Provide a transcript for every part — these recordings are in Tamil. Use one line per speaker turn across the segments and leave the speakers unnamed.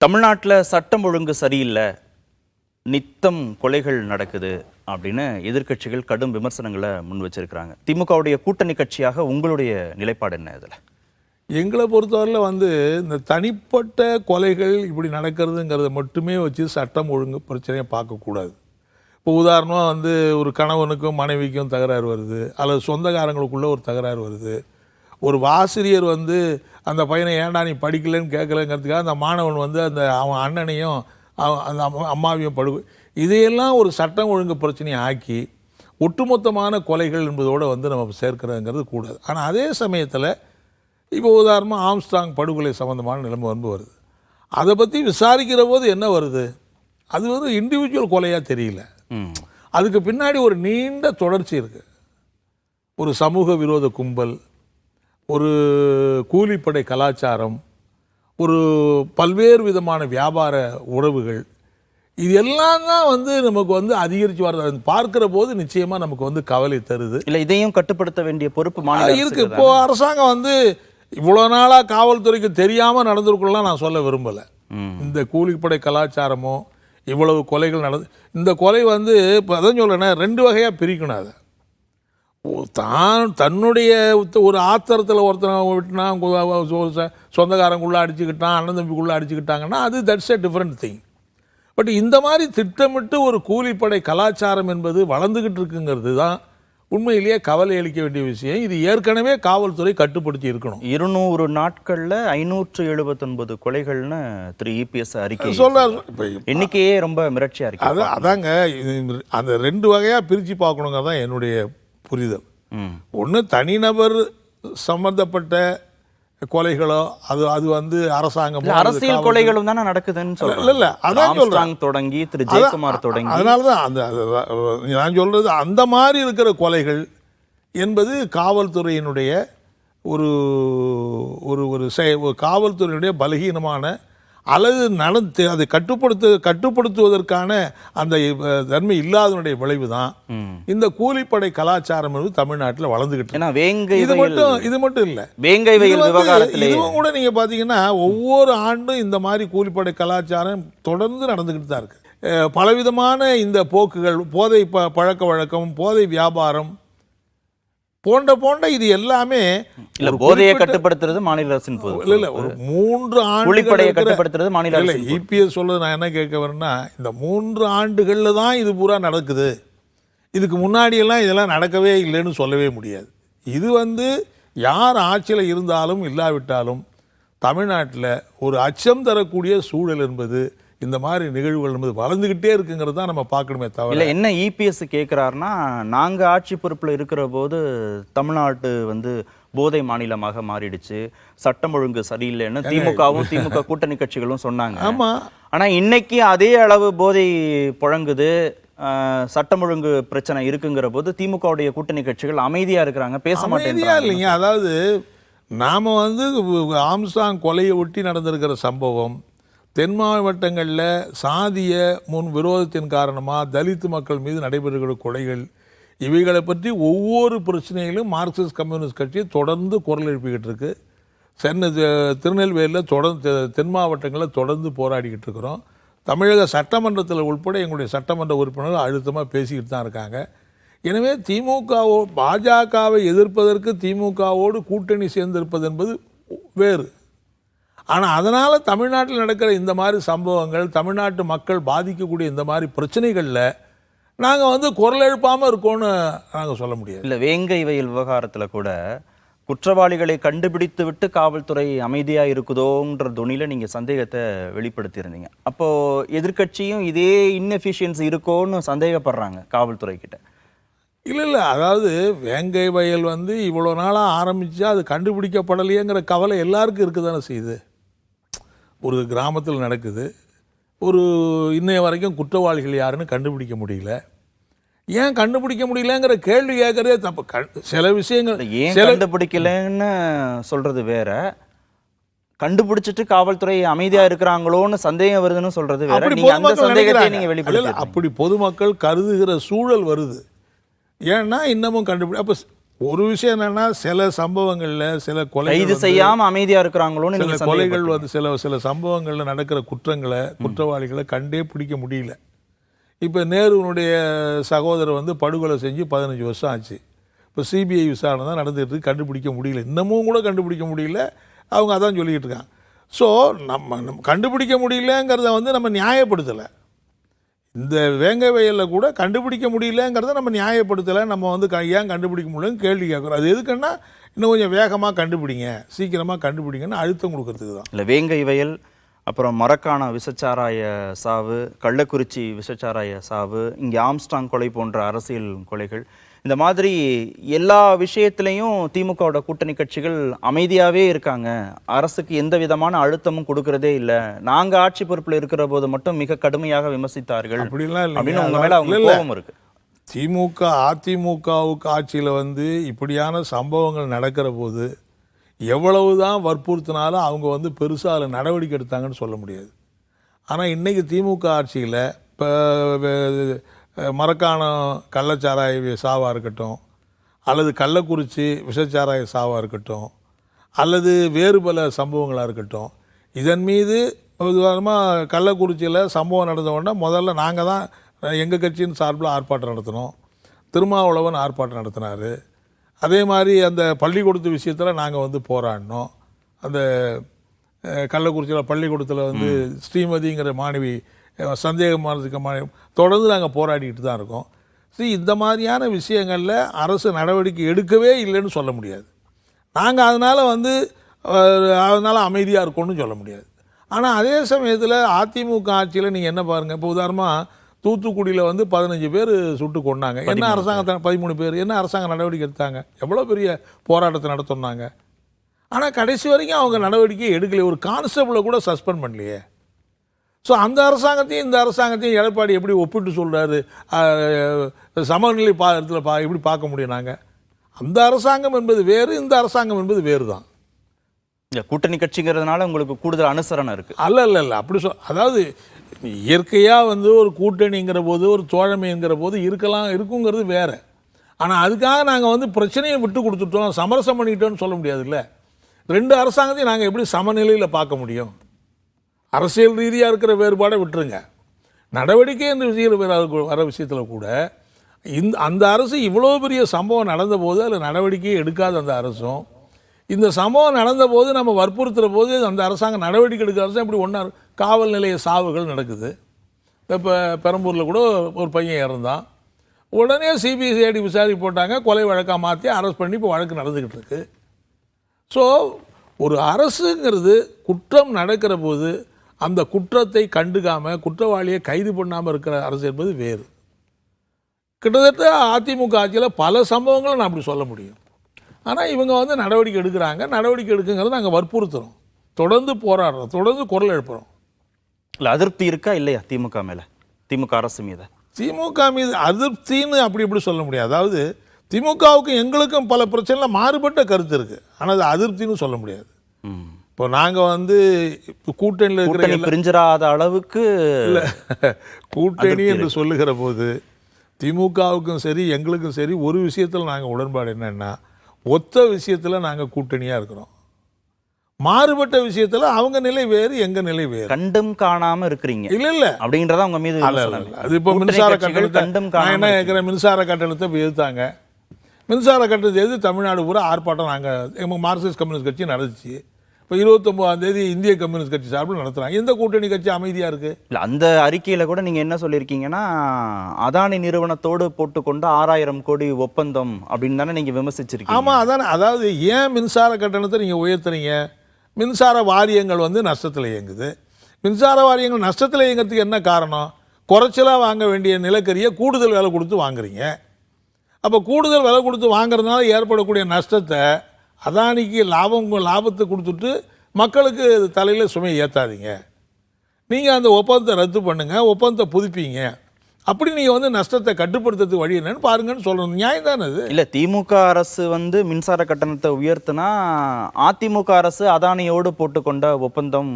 தமிழ்நாட்டில் சட்டம் ஒழுங்கு சரியில்லை, நித்தம் கொலைகள் நடக்குது அப்படின்னு எதிர்க்கட்சிகள் கடும் விமர்சனங்களை முன் வச்சிருக்கிறாங்க. திமுகவுடைய கூட்டணி கட்சியாக உங்களுடைய நிலைப்பாடு என்ன இதில்?
எங்களை பொறுத்தவரையில் இந்த தனிப்பட்ட கொலைகள் இப்படி நடக்கிறதுங்கிறத மட்டுமே வச்சு சட்டம் ஒழுங்கு பிரச்சனையை பார்க்கக்கூடாது. இப்போ உதாரணமாக ஒரு கணவனுக்கும் மனைவிக்கும் தகராறு வருது, அல்லது சொந்தக்காரங்களுக்குள்ள ஒரு தகராறு வருது. ஒரு ஆசிரியர் அந்த பையனை ஏன்டா நீ படிக்கலைன்னு கேட்கலங்கிறதுக்காக அந்த மாணவன் அந்த அவன் அண்ணனையும் அந்த அம்மாவையும் இதையெல்லாம் ஒரு சட்டம் ஒழுங்கு பிரச்சனையை ஆக்கி ஒட்டுமொத்தமான கொலைகள் என்பதோடு நம்ம சேர்க்கிறதுங்கிறது கூடாது. ஆனால் அதே சமயத்தில் இப்போ உதாரணமாக ஆம்ஸ்ட்ராங் படுகொலை சம்மந்தமான நிலைமை வருது. அதை பற்றி விசாரிக்கிற போது என்ன வருது, அது இண்டிவிஜுவல் கொலையாக தெரியல, அதுக்கு பின்னாடி ஒரு நீண்ட தொடர்ச்சி இருக்குது. ஒரு சமூக விரோத கும்பல், ஒரு கூலிப்படை கலாச்சாரம், ஒரு பல்வேறு விதமான வியாபார உறவுகள், இது எல்லாம் தான் நமக்கு அதிகரித்து வர்றது பார்க்கிற போது நிச்சயமாக நமக்கு கவலை தருது.
இல்லை, இதையும் கட்டுப்படுத்த வேண்டிய பொறுப்பு மாநில
இருக்குது. இப்போ அரசாங்கம் இவ்வளோ நாளாக காவல்துறைக்கு தெரியாமல் நடந்திருக்கலாம் நான் சொல்ல விரும்பலை. இந்த கூலிப்படை கலாச்சாரமோ இவ்வளவு கொலைகள் இந்த கொலை இப்போ அதான் சொல்கிறேன்னா 2 வகையாக பிரிக்கணும். அதை தன்னுடைய ஒரு ஆத்திரத்தில் ஒருத்தனை விட்டுனா சொந்தக்காரங்குள்ளே அடிச்சுக்கிட்டான், அண்ணன் தம்பிக்குள்ளே அடிச்சுக்கிட்டாங்கன்னா அது that's a different thing. But இந்த மாதிரி திட்டமிட்டு ஒரு கூலிப்படை கலாச்சாரம் என்பது வளர்ந்துக்கிட்டு இருக்குங்கிறது தான் உண்மையிலேயே கவலை அளிக்க வேண்டிய விஷயம். இது ஏற்கனவே காவல்துறை கட்டுப்படுத்தி இருக்கணும்.
200 நாட்களில் 579 கொலைகள்னு திரு இபிஎஸ் அறிக்கை
சொல்றாரு. இப்போ
எண்ணிக்கையே ரொம்ப மிரட்சியாக இருக்கு.
அதாங்க அந்த 2 வகையாக பிரித்து பார்க்கணுங்கிறது தான் என்னுடைய புரிதல். ஒன்று தனிநபர் சம்பந்தப்பட்ட கொலைகளோ அது அரசாங்கம்
அரசியல் கொலைகளும் தானே நடக்குதுன்னு
சொல்ல. அதான் சொல்றாங்க
தொடங்கி திரு ஜெயக்குமார் தொடங்கி.
அதனாலதான் நான் சொல்றது அந்த மாதிரி இருக்கிற கொலைகள் என்பது காவல்துறையினுடைய ஒரு காவல்துறையினுடைய பலகீனமான அல்லது அதை கட்டுப்படுத்துவதற்கான அந்த தன்மை இல்லாதனுடைய விளைவு தான் இந்த கூலிப்படை கலாச்சாரம் தமிழ்நாட்டில் வளர்ந்துகிட்டு. இது மட்டும் இல்லை, இதுவும் கூட நீங்க பாத்தீங்கன்னா ஒவ்வொரு ஆண்டும் இந்த மாதிரி கூலிப்படை கலாச்சாரம் தொடர்ந்து நடந்துகிட்டு தான் இருக்கு. பலவிதமான இந்த போக்குகள், போதை பழக்க வழக்கம், போதை வியாபாரம் போன்ற இது எல்லாமே
போதையை கட்டுப்படுத்துறது மாநில அரசின்
இல்ல. ஒரு 3
ஆண்டுகளை கட்டுப்படுத்துறது மாநில அரசு.
இபிஎஸ் சொல்றது நான் என்ன கேட்க வரேன்னா, இந்த 3 ஆண்டுகள்ல தான் இது பூரா நடக்குது, இதுக்கு முன்னாடி எல்லாம் இதெல்லாம் நடக்கவே இல்லைன்னு சொல்லவே முடியாது. இது யார் ஆட்சியில் இருந்தாலும் இல்லாவிட்டாலும் தமிழ்நாட்டில் ஒரு அச்சம் தரக்கூடிய சூழல் என்பது இந்த மாதிரி நிகழ்வுகள் என்பது வளர்ந்துகிட்டே இருக்குங்கிறது தான் நம்ம பார்க்கணுமே தவிர.
இல்லை, என்ன இபிஎஸ் கேட்குறாருன்னா, நாங்கள் ஆட்சி பொறுப்பில் இருக்கிற போது தமிழ்நாட்டு போதை மாநிலமாக மாறிடுச்சு, சட்டம் ஒழுங்கு சரியில்லைன்னு திமுகவும் திமுக கூட்டணி கட்சிகளும் சொன்னாங்க.
ஆமாம், ஆனால்
இன்னைக்கு அதே அளவு போதை புழங்குது, சட்டம் ஒழுங்கு பிரச்சனை இருக்குங்கிற போது திமுகவுடைய கூட்டணி கட்சிகள் அமைதியாக இருக்கிறாங்க, பேச மாட்டேங்கிறாங்க.
இல்லைங்க, அதாவது நாம் ஆம்ஸ்ட்ராங் கொலையை ஒட்டி நடந்திருக்கிற சம்பவம், தென் மாவட்டங்களில் சாதிய விரோதத்தின் காரணமாக தலித்து மக்கள் மீது நடைபெறுகிற கொலைகள், இவைகளை பற்றி ஒவ்வொரு பிரச்சனையிலும் மார்க்சிஸ்ட் கம்யூனிஸ்ட் கட்சி தொடர்ந்து குரல் எழுப்பிக்கிட்டு இருக்கு. திருநெல்வேலியில் தொடர்ந்து, தென் மாவட்டங்களில் தொடர்ந்து போராடிக்கிட்டு இருக்கிறோம். தமிழக சட்டமன்றத்தில் உட்பட எங்களுடைய சட்டமன்ற உறுப்பினர்கள் அழுத்தமாக பேசிக்கிட்டு தான் இருக்காங்க. எனவே பாஜகவை எதிர்ப்பதற்கு திமுகவோடு கூட்டணி சேர்ந்திருப்பது என்பது வேறு. ஆனால் அதனால் தமிழ்நாட்டில் நடக்கிற இந்த மாதிரி சம்பவங்கள், தமிழ்நாட்டு மக்கள் பாதிக்கக்கூடிய இந்த மாதிரி பிரச்சனைகளில் நாங்கள் குரல் எழுப்பாமல் இருக்கோன்னு நாங்கள் சொல்ல முடியாது.
இல்லை, வேங்கை வயல் விவகாரத்தில் கூட குற்றவாளிகளை கண்டுபிடித்து விட்டு காவல்துறை அமைதியாக இருக்குதோன்ற துணியில் நீங்கள் சந்தேகத்தை வெளிப்படுத்தியிருந்தீங்க. அப்போது எதிர்கட்சியும் இதே இன்எஃபிஷியன்சி இருக்கோன்னு சந்தேகப்படுறாங்க காவல்துறை கிட்ட.
இல்லை, அதாவது வேங்கை வயல் இவ்வளோ நாளாக ஆரம்பித்தா அது கண்டுபிடிக்கப்படலையேங்கிற கவலை எல்லாருக்கும் இருக்குது தானே செய்யுது. ஒரு கிராமத்தில் நடக்குது, இன்னைய வரைக்கும் குற்றவாளிகள் யாருன்னு கண்டுபிடிக்க முடியல. ஏன் கண்டுபிடிக்க முடியலங்கிற கேள்வி கேட்கறதே தப்பு. சில விஷயங்கள்
ஏன் கண்டுபிடிக்கலன்னு சொல்றது வேற, கண்டுபிடிச்சிட்டு காவல்துறை அமைதியா இருக்கிறாங்களோன்னு சந்தேகம் வருதுன்னு சொல்றது வேற.
அப்படி பொதுமக்கள் கருதுகிற சூழல் வருது. ஏன்னா இன்னமும் அப்போ ஒரு விஷயம் என்னன்னா, சில சம்பவங்கள்ல சில கொலைகள்
கைது செய்யாம அமைதியா இருக்கிறாங்களோன்னு
சில
நீங்க
கொலைகள் சில சம்பவங்கள்ல நடக்கிற குற்றவாளிகளை கண்டே பிடிக்க முடியல. இப்போ நேருனுடைய சகோதரர் படுகொலை செஞ்சு 15 வருஷம் ஆச்சு. இப்போ சிபிஐ விசாரணை தான் நடந்துகிட்டு இருக்கு, கண்டுபிடிக்க முடியல. இன்னமும் கூட கண்டுபிடிக்க முடியல. அவங்க அதான் சொல்லிக்கிட்டு இருக்காங்க. ஸோ நம்ம கண்டுபிடிக்க முடியலங்கிறத நம்ம நியாயப்படுத்தலை. இந்த வேங்கை வயலில் கூட கண்டுபிடிக்க முடியலங்கிறத நம்ம நியாயப்படுத்தலை. நம்ம ஏன் கண்டுபிடிக்க முடியலன்னு கேள்வி கேட்குறோம். அது எதுக்குன்னா, இன்னும் கொஞ்சம் வேகமாக கண்டுபிடிங்க, சீக்கிரமாக கண்டுபிடிங்கன்னு அழுத்தம் கொடுக்கறதுக்கு தான்.
இல்லை, வேங்கை வயல், அப்புறம் மரக்காண விசச்சாராய சாவு, கள்ளக்குறிச்சி விசச்சாராய சாவு, இங்கே ஆம்ஸ்டாங் கொலை போன்ற அரசியல் கொலைகள், இந்த மாதிரி எல்லா விஷயத்திலையும் திமுகவோட கூட்டணி கட்சிகள் அமைதியாகவே இருக்காங்க. அரசுக்கு எந்த விதமான அழுத்தமும் கொடுக்கறதே இல்லை. நாங்கள் ஆட்சி பொறுப்பில் இருக்கிற போது மட்டும் மிக கடுமையாக விமர்சித்தார்கள் அப்படின்னு உங்க மேல அவங்க கோபம் இருக்கு.
திமுக அதிமுகவுக்கு ஆட்சியில் இப்படியான சம்பவங்கள் நடக்கிற போது எவ்வளவுதான் வற்புறுத்தினாலும் அவங்க பெருசாக அதில் நடவடிக்கை எடுத்தாங்கன்னு சொல்ல முடியாது. ஆனால் இன்றைக்கி திமுக ஆட்சியில் இப்போ மரக்காண கள்ளச்சாராய சாவாக இருக்கட்டும், அல்லது கள்ளக்குறிச்சி விஷச்சாராய சாவாக இருக்கட்டும், அல்லது வேறு பல சம்பவங்களாக இருக்கட்டும், இதன் மீது உதாரணமாக கள்ளக்குறிச்சியில் சம்பவம் நடந்த உடனே முதல்ல நாங்கள் தான் எங்கள் கட்சியின் சார்பில் ஆர்ப்பாட்டம் நடத்தினோம். திருமாவளவன் ஆர்ப்பாட்டம் நடத்தினார். அதே மாதிரி அந்த பள்ளிக்கூடத்து விஷயத்தில் நாங்கள் போராடினோம். அந்த கள்ளக்குறிச்சியில் பள்ளிக்கூடத்தில் ஸ்ரீமதிங்கிற மாணவி சந்தேகமானதுக்கு மாணவி தொடர்ந்து நாங்கள் போராடிக்கிட்டு தான் இருக்கோம். இந்த மாதிரியான விஷயங்களில் அரசு நடவடிக்கை எடுக்கவே இல்லைன்னு சொல்ல முடியாது. நாங்கள் அதனால் அமைதியாக இருக்கோன்னு சொல்ல முடியாது. ஆனால் அதே சமயத்தில் அதிமுக ஆட்சியில் நீங்கள் என்ன பாருங்கள், இப்போ உதாரணமாக தூத்துக்குடியில் 15 பேர் சுட்டு கொண்டாங்க. என்ன அரசாங்கத்தை 13 பேர் என்ன அரசாங்கம் நடவடிக்கை எடுத்தாங்க? எவ்வளோ பெரிய போராட்டத்தை நடத்தினாங்க. ஆனால் கடைசி வரைக்கும் அவங்க நடவடிக்கை எடுக்கலையே. ஒரு கான்ஸ்டபிளை கூட சஸ்பெண்ட் பண்ணலையே. ஸோ அந்த அரசாங்கத்தையும் இந்த அரசாங்கத்தையும் எடப்பாடி எப்படி ஒப்பிட்டு சொல்கிறாரு? சமநிலை இடத்துல எப்படி பார்க்க முடியும்? நாங்கள் அந்த அரசாங்கம் என்பது வேறு, இந்த அரசாங்கம் என்பது வேறு தான்.
கூட்டணி கட்சிங்கிறதுனால உங்களுக்கு கூடுதல் அனுசரணை இருக்குது?
அல்ல அப்படி அதாவது இயற்கையாக ஒரு கூட்டணிங்கிற போது, ஒரு தோழமைங்கிற போது இருக்குங்கிறது வேறு. ஆனால் அதுக்காக நாங்கள் பிரச்சனையை விட்டு கொடுத்துட்டோம், சமரசம் பண்ணிக்கிட்டோன்னு சொல்ல முடியாதுல்ல. ரெண்டு அரசாங்கத்தையும் நாங்கள் எப்படி சமநிலையில் பார்க்க முடியும்? அரசியல் ரீதியாக இருக்கிற வேறுபாடை விட்டுருங்க. நடவடிக்கை என்ற விஷயத்தில் வர விஷயத்தில் கூட அந்த அரசு இவ்வளோ பெரிய சம்பவம் நடந்த போது அதில் நடவடிக்கையை எடுக்காத அந்த அரசும், இந்த சம்பவம் நடந்த போது நம்ம வற்புறுத்துகிற போது அந்த அரசாங்கம் நடவடிக்கை எடுக்கிற அரசு இப்படி ஒன்றா காவல் நிலைய சாவுகள் நடக்குது. இப்போ பெரம்பூரில் கூட ஒரு பையன் இறந்தான். உடனே சிபிசிஐடி விசாரி போட்டாங்க, கொலை வழக்காக மாற்றி அரெஸ்ட் பண்ணி இப்போ வழக்கு நடந்துக்கிட்டு இருக்கு. ஸோ ஒரு அரசுங்கிறது குற்றம் நடக்கிற போது அந்த குற்றத்தை கண்டுக்காமல் குற்றவாளியை கைது பண்ணாமல் இருக்கிற அரசு என்பது வேறு. கிட்டத்தட்ட அதிமுக ஆட்சியில் பல சம்பவங்களை நான் அப்படி சொல்ல முடியும். ஆனால் இவங்க நடவடிக்கை எடுக்கிறாங்க. நடவடிக்கை எடுக்குங்கிறது நாங்கள் வற்புறுத்துகிறோம், தொடர்ந்து போராடுறோம், தொடர்ந்து குரல் எழுப்புகிறோம்.
இல்லை, அதிருப்தி இருக்கா இல்லையா திமுக மேலே, திமுக அரசு மீது?
திமுக மீது அதிருப்தின்னு அப்படி சொல்ல முடியாது. அதாவது திமுகவுக்கும் எங்களுக்கும் பல பிரச்சனையில் மாறுபட்ட கருத்து இருக்குது. ஆனால் அது அதிருப்தின்னு சொல்ல முடியாது. இப்போ நாங்கள் கூட்டணியில் இருக்கிற
பிரிஞ்சிராத அளவுக்கு
இல்லை, கூட்டணி என்று சொல்லுகிற போது திமுகவுக்கும் சரி எங்களுக்கும் சரி ஒரு விஷயத்தில் நாங்கள் உடன்பாடு என்னன்னா, ஒத்த விஷயத்தில் நாங்கள் கூட்டணியாக இருக்கிறோம். மாறுபட்ட விஷயத்தில் அவங்க நிலை வேறு, எங்கள் நிலை வேறு.
கண்டும் காணாமல் இருக்கிறீங்க
இல்லை
அப்படின்றத அவங்க மீது.
அது இப்போ மின்சார கட்டணத்தை நான் என்ன கேட்குறேன், மின்சார கட்டணத்தை எதிர்த்தாங்க. மின்சார கட்டணத்தை எதிர்த்து தமிழ்நாடு பூரா ஆர்ப்பாட்டம் நாங்கள் மார்க்சிஸ்ட் கம்யூனிஸ்ட் கட்சி நடந்துச்சு. இப்போ 29ஆம் தேதி இந்திய கம்யூனிஸ்ட் கட்சி சார்பில் நடத்துகிறாங்க. எந்த கூட்டணி கட்சி அமைதியாக இருக்குது?
இல்லை, அந்த அறிக்கையில் கூட நீங்கள் என்ன சொல்லியிருக்கீங்கன்னா, அதானி நிறுவனத்தோடு போட்டுக்கொண்டு 6000 கோடி ஒப்பந்தம் அப்படின்னு தானே நீங்கள் விமர்சிச்சிருக்கீங்க.
ஆமாம், அதானே. அதாவது ஏன் மின்சார கட்டணத்தை நீங்கள் உயர்த்துறீங்க? மின்சார வாரியங்கள் நஷ்டத்தில் இயங்குது. மின்சார வாரியங்கள் நஷ்டத்தில் இயங்கிறதுக்கு என்ன காரணம்? குறைச்சலாக வாங்க வேண்டிய நிலக்கரியை கூடுதல் விலை கொடுத்து வாங்குறீங்க. அப்போ கூடுதல் விலை கொடுத்து வாங்குறதுனால ஏற்படக்கூடிய நஷ்டத்தை அதானிக்கு லாபத்தை கொடுத்துட்டு மக்களுக்கு தலையில் சுமையை ஏற்றாதீங்க. நீங்கள் அந்த ஒப்பந்தத்தை ரத்து பண்ணுங்கள், ஒப்பந்தத்தை புதுப்பிங்க. அப்படி நீங்கள் நஷ்டத்தை கட்டுப்படுத்துறதுக்கு வழி என்னன்னு பாருங்கன்னு சொல்லணும். நியாயம் தானே அது?
இல்லை, திமுக அரசு மின்சார கட்டணத்தை உயர்த்தினா அதிமுக அரசு அதானியோடு போட்டுக்கொண்ட ஒப்பந்தம்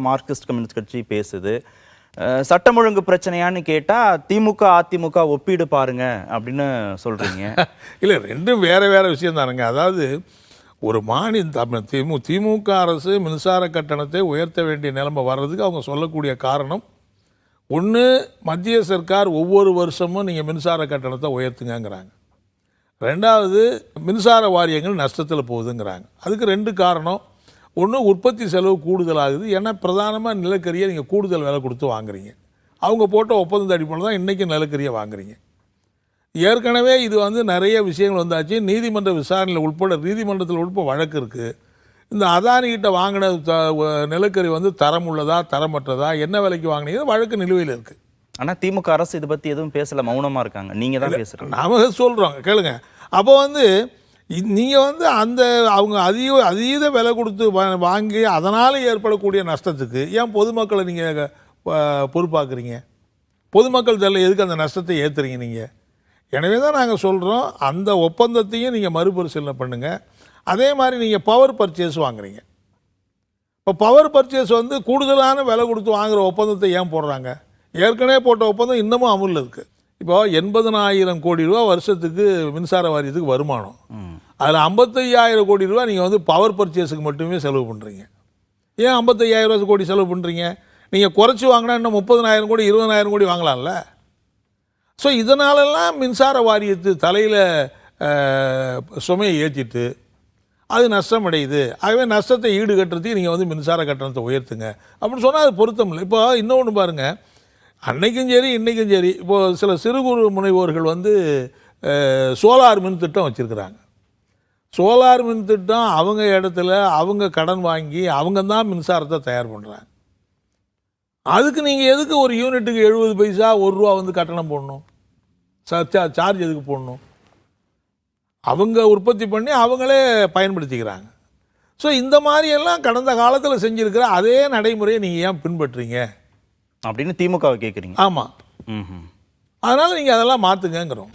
மார்க்சிஸ்ட் கம்யூனிஸ்ட் கட்சி பேசுது. சட்டம் ஒழுங்கு பிரச்சனையான்னு கேட்டா திமுக அதிமுக ஒப்பீடு பாருங்க அப்படின்னு சொல்றீங்க.
இல்லை, ரெண்டும் வேற வேற விஷயம் தானுங்க. அதாவது ஒரு திமுக அரசு மின்சார கட்டணத்தை உயர்த்த வேண்டிய நிலைமை வர்றதுக்கு அவங்க சொல்லக்கூடிய காரணம், ஒன்று மத்திய சர்க்கார் ஒவ்வொரு வருஷமும் நீங்கள் மின்சார கட்டணத்தை உயர்த்துங்கிறாங்க. ரெண்டாவது மின்சார வாரியங்கள் நஷ்டத்தில் போகுதுங்கிறாங்க. அதுக்கு ரெண்டு காரணம். ஒன்று உற்பத்தி செலவு கூடுதலாகுது, ஏன்னா பிரதானமாக நிலக்கரியை நீங்கள் கூடுதல் விலை கொடுத்து வாங்குறீங்க. அவங்க போட்ட ஒப்பந்தம் அடிப்படையில் தான் இன்றைக்கும் நிலக்கரியை வாங்குறீங்க. ஏற்கனவே இது நிறைய விஷயங்கள் வந்தாச்சு. நீதிமன்ற விசாரணையில் நீதிமன்றத்தில் உட்பட வழக்கு இருக்குது. இந்த அதானிகிட்ட வாங்கின நிலக்கரி தரம் உள்ளதா தரமற்றதா, என்ன விலைக்கு வாங்கினீங்க, வழக்கு நிலுவையில் இருக்குது.
ஆனால் திமுக அரசு இதை பற்றி எதுவும் பேசல, மௌனமாக இருக்காங்க. நீங்கள் தான் பேசுகிறீங்க.
நாம சொல்கிறோம் கேளுங்க. அப்போ நீங்கள் அந்த அவங்க அதீத விலை கொடுத்து வாங்கி அதனால் ஏற்படக்கூடிய நஷ்டத்துக்கு ஏன் பொதுமக்களை நீங்கள் பொறுப்பாக்குறீங்க? பொதுமக்கள் தெரியல எதுக்கு அந்த நஷ்டத்தை ஏற்றுறீங்க நீங்கள்? எனவே தான் நாங்கள் சொல்கிறோம், அந்த ஒப்பந்தத்தையும் நீங்கள் மறுபரிசீலனை பண்ணுங்கள். அதே மாதிரி நீங்கள் பவர் பர்ச்சேஸ் வாங்குறீங்க. இப்போ பவர் பர்ச்சேஸ் கூடுதலான விலை கொடுத்து வாங்குகிற ஒப்பந்தத்தை ஏன் போடுறாங்க? ஏற்கனவே போட்ட ஒப்பந்தம் இன்னமும் அமலில் இருக்குது. இப்போ 80,000 கோடி ரூபா வருஷத்துக்கு மின்சார வாரியத்துக்கு வருமானம். அதில் 55,000 கோடி ரூபா நீங்கள் பவர் பர்ச்சேஸுக்கு மட்டுமே செலவு பண்ணுறீங்க. ஏன் 55,000 கோடி செலவு பண்ணுறீங்க? நீங்கள் குறைச்சி வாங்கினா இன்னும் 30,000 கோடி 20,000 கோடி வாங்கலாம்ல. ஸோ இதனாலெல்லாம் மின்சார வாரியத்து தலையில் சுமையை ஏற்றிட்டு அது நஷ்டம் அடையுது. ஆகவே நஷ்டத்தை ஈடுகட்டுறதுக்கு நீங்கள் மின்சார கட்டணத்தை உயர்த்துங்க அப்படின்னு சொன்னால் அது பொருத்தம் இல்லை. இப்போ இன்னொன்று பாருங்கள், அன்னைக்கும் சரி இன்றைக்கும் சரி, இப்போது சில சிறு குறு முனைவோர்கள் சோலார் மின் திட்டம் வச்சுருக்கிறாங்க. சோலார் மின் திட்டம் அவங்க இடத்துல அவங்க கடன் வாங்கி அவங்க தான் மின்சாரத்தை தயார் பண்ணுறாங்க. அதுக்கு நீங்கள் எதுக்கு ஒரு யூனிட்டுக்கு 70 பைசா ₹1 கட்டணம் போடணும்? சார்ஜ் எதுக்கு போடணும்? அவங்க உற்பத்தி பண்ணி அவங்களே பயன்படுத்திக்கிறாங்க. ஸோ இந்த மாதிரியெல்லாம் கடந்த காலத்தில் செஞ்சுருக்கிற அதே நடைமுறையை நீங்கள் ஏன் பின்பற்றுறீங்க
அப்படின்னு திமுகவை கேட்குறீங்க?
ஆமாம், அதனால் நீங்கள் அதெல்லாம் மாற்றுங்கங்கிறோம்.